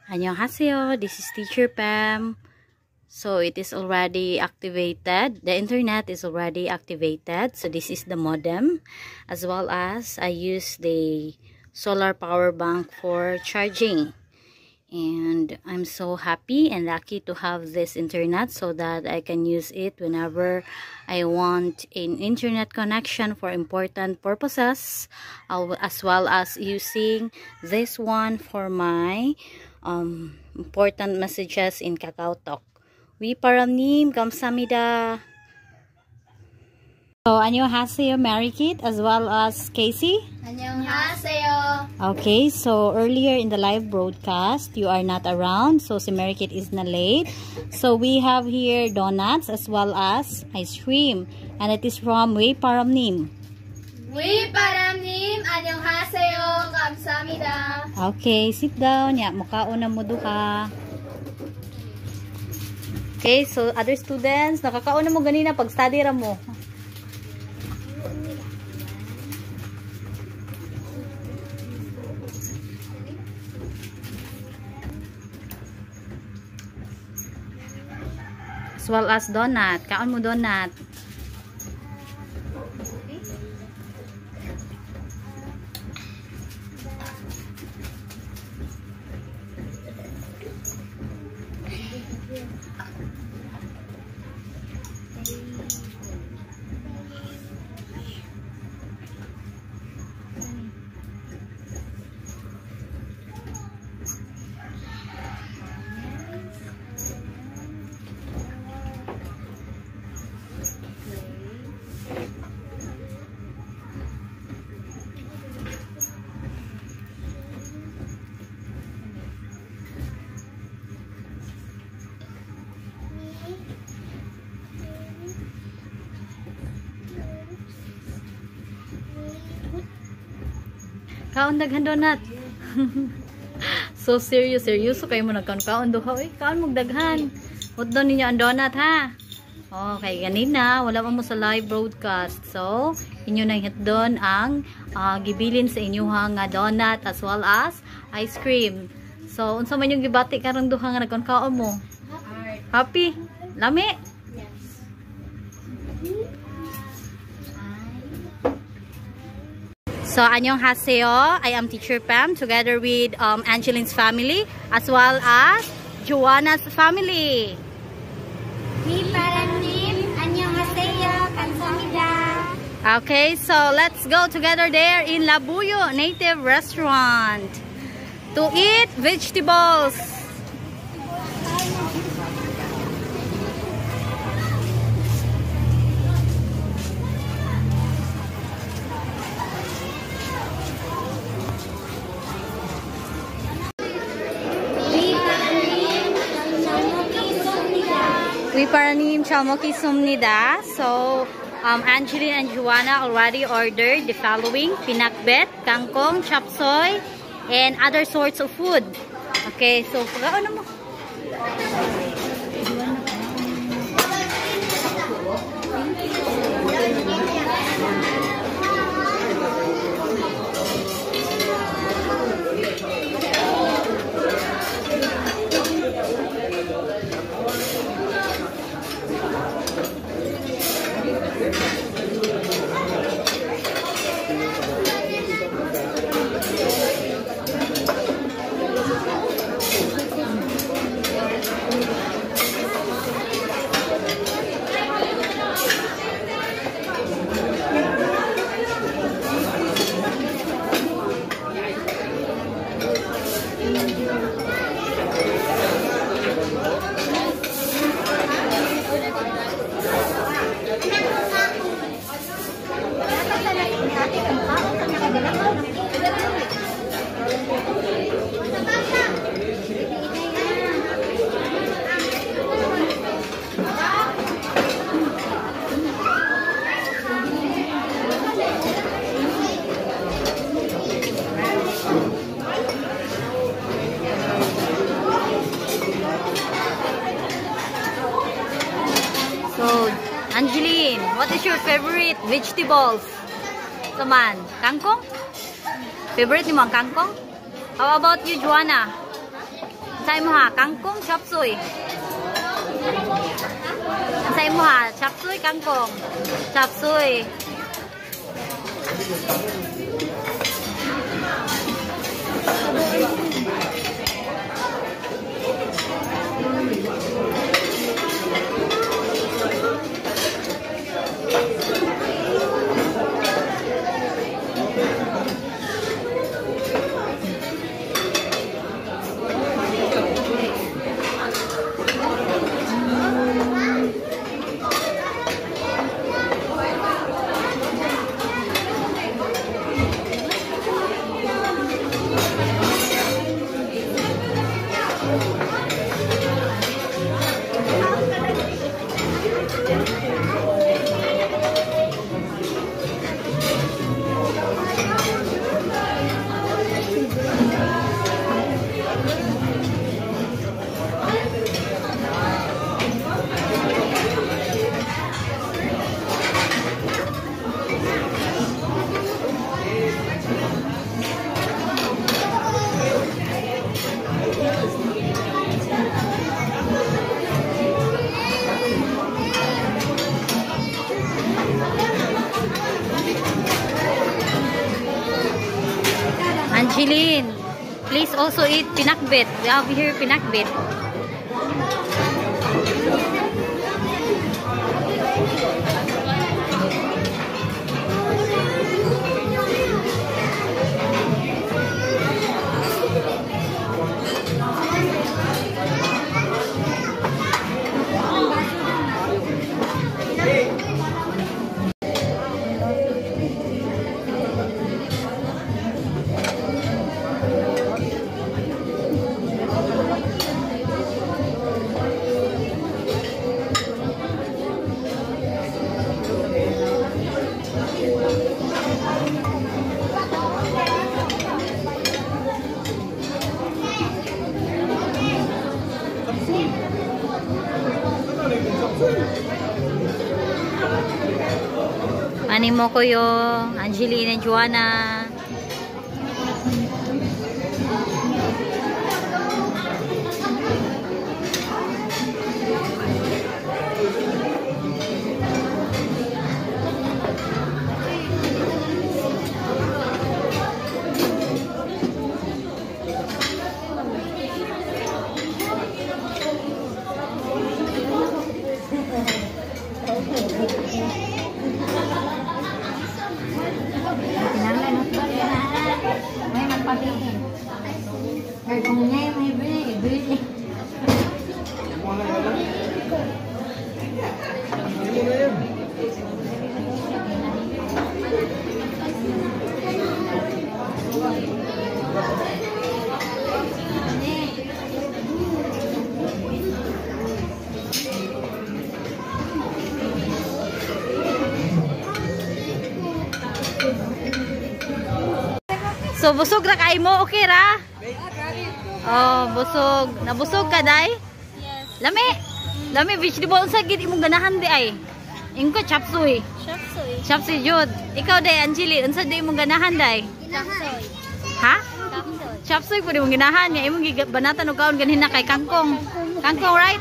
Annyeonghaseyo, this is Teacher Pam. So it is already activated. The internet is already activated. So this is the modem, as well as I use the solar power bank for charging. And I'm so happy and lucky to have this internet so that I can use it whenever I want an internet connection for important purposes, as well as using this one for my important messages in KakaoTalk. Wiparamnim kamsamida. So, annyeonghaseyo, Mary Kate, as well as Casey. Annyeonghaseyo. Okay, so earlier in the live broadcast, you are not around, so si Mary Kate is na late. So, we have here donuts as well as ice cream. And it is from Wiparamnim. Wiparamnim, annyeonghaseyo, kamsamida. Okay, sit down. Ya, mukhaon na mo duha. Okay, so other students, nakakaon na mo ganina pag study ra mo. As well as donut. Kaon mo donut. Kaon daghan donut. So seryoso kayo mo nagkaon duha. Oy, kaon mo daghan. Udon ninyo ang donut ha. Okay, ganina wala pa mo sa live broadcast. So, inyo nang hitdon ang gibilin sa inyoha nga donut as well as ice cream. So, unsa man yung gibati karong duha nga nagkaon mo? Happy? Lami? So, annyeonghaseyo. I am Teacher Pam together with Angeline's family as well as Joanna's family. Wiparamnim, annyeonghaseyo, kamsamida. Okay, so let's go together there in Labuyo Native Restaurant to eat vegetables. Wiparamnim chalmoki sumnida. So, Angeline and Joanna already ordered the following: pinakbet, kangkong, chop suey, and other sorts of food. Okay, so pagkaon mo. Angeline, what is your favorite vegetables? Saman, kangkong? Favorite mo ang kangkong? How about you, Joanna? Say mo ha, kangkong, chop suey. Say mo ha, chop suey, kangkong. Chop suey. Angeline, please also eat pinakbet. We have here pinakbet. Animo ko yung Angeline and Joanna. So busog ra kay mo, okay ra? Oh, busog. Nabusog ka day? Yes. Lami. Lami vegetable sa gid imong ganahan di ay. Ingko chapsuy. Chapsoy. Chapsuy jud. Ikaw day Angeline, unsa di imong ganahan day? Chapsoy. Ha? Chapsoy. Chapsuy pud imong ganahan nya imong gibanatan og kaon ganina kay kangkong. Kangkong, right?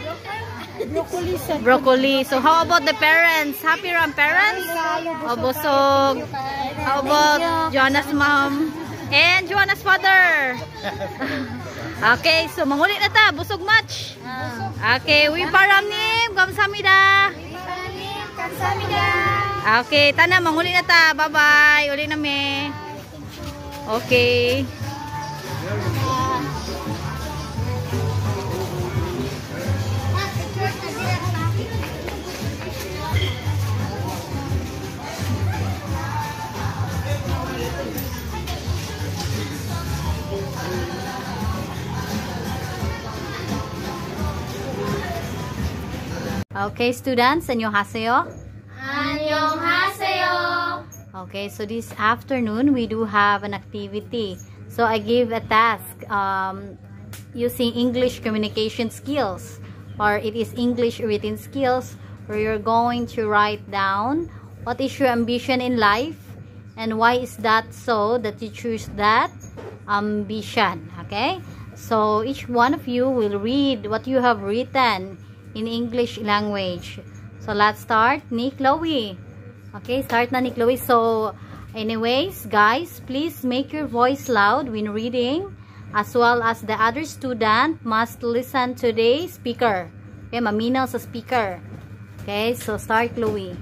Broccoli sa Broccoli. So how about the parents? Happy ram parents? Oh, busog. How about Joanna's mom? And Joanna's father. Okay, so manguli na ta, busog match. Okay, we paramnim, kamsamida. Kamsamida. Okay, tana manguli na ta. Bye-bye. Uli na me. Okay. Okay, students, annyeonghaseyo. Annyeonghaseyo. Okay, so this afternoon we do have an activity. So I give a task using English communication skills, or it is English written skills, where you're going to write down what is your ambition in life and why is that so that you choose that ambition. Okay, So each one of you will read what you have written in English language. So let's start ni Chloe. Okay, start na ni Chloe. So anyways, guys, please make your voice loud when reading, as well as the other student must listen to the speaker. Okay, maminaw sa speaker. Okay, so start, Chloe.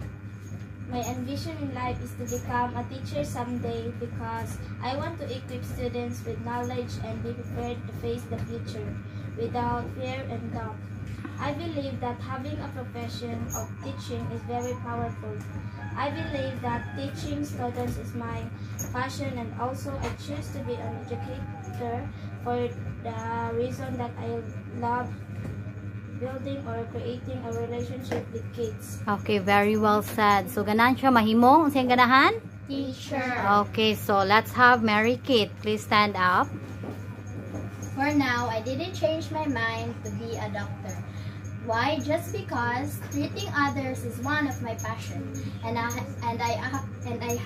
My ambition in life is to become a teacher someday because I want to equip students with knowledge and be prepared to face the future without fear and doubt. I believe that having a profession of teaching is very powerful. I believe that teaching students is my passion, and also I choose to be an educator for the reason that I love building or creating a relationship with kids. Okay, very well said. So ganan siya mahimo unsay ganahan? Teacher. Okay, so let's have Mary Kate. Please stand up. For now, I didn't change my mind to be a doctor. Why? Just because treating others is one of my passions, and I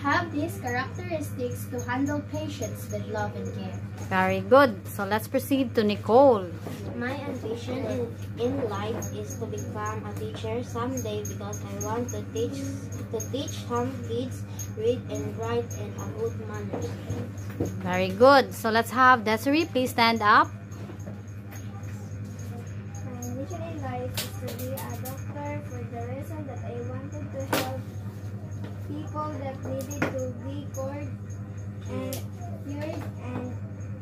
have these characteristics to handle patients with love and care. Very good. So let's proceed to Nicole. My ambition in life is to become a teacher someday because I want to teach some kids read and write in a good manner. Very good. So let's have Desiree. Please stand up. My ambition in life is to be a doctor for the reason that I wanted to help people that needed to be cured and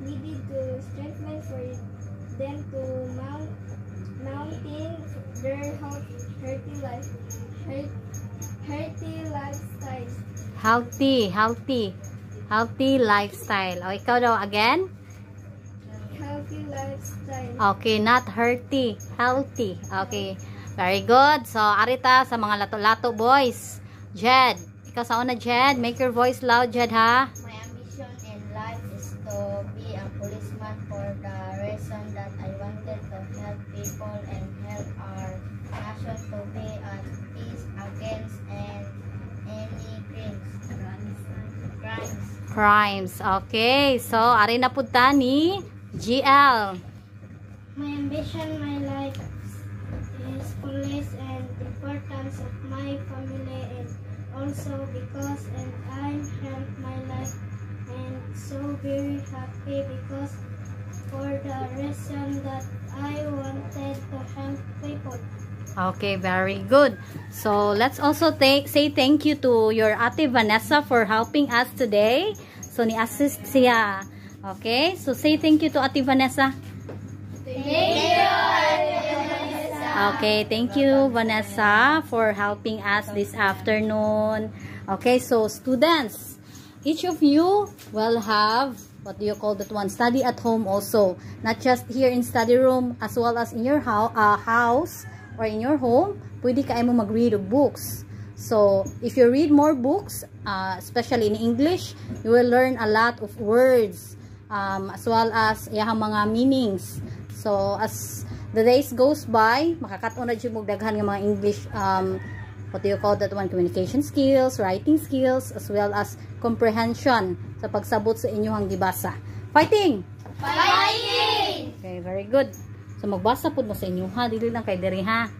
needed to strengthen for them to mountain their healthy lifestyle. Healthy lifestyle. O, ikaw daw again? Healthy lifestyle. Okay, not healthy. Healthy. Okay. Very good. So, arita sa mga lato-lato boys. Jed. Ikaw sa una, Jed. Make your voice loud, Jed, ha? My ambition in life is to be a policeman for the reason that I wanted to help people and help our nation to be at peace against any Crimes. Okay. So, ari na punta ni GL. My ambition in my life is police and importance of my family, and also because I help my life and so very happy because for the reason that I wanted to help people. Okay, very good. So, let's also say thank you to your Ate Vanessa for helping us today. So, ni-assist siya. Okay, so say thank you to Ate Vanessa. Thank you, Vanessa. Okay, thank you, Vanessa, for helping us this afternoon. Okay, so students, each of you will have, what do you call that one? Study at home also. Not just here in study room, as well as in your house or in your home. Pwede kayo mo mag-read of books. So, if you read more books, especially in English, you will learn a lot of words, as well as yung mga meanings. So, as the days goes by, makakaton na dyan magdaghan ng mga English, what do you call that one? Communication skills, writing skills, as well as comprehension sa pagsabot sa inyong gibasa. Fighting! Fighting! Okay, very good. So, magbasa po mo sa inyo, ha? Dili lang kay diri, ha?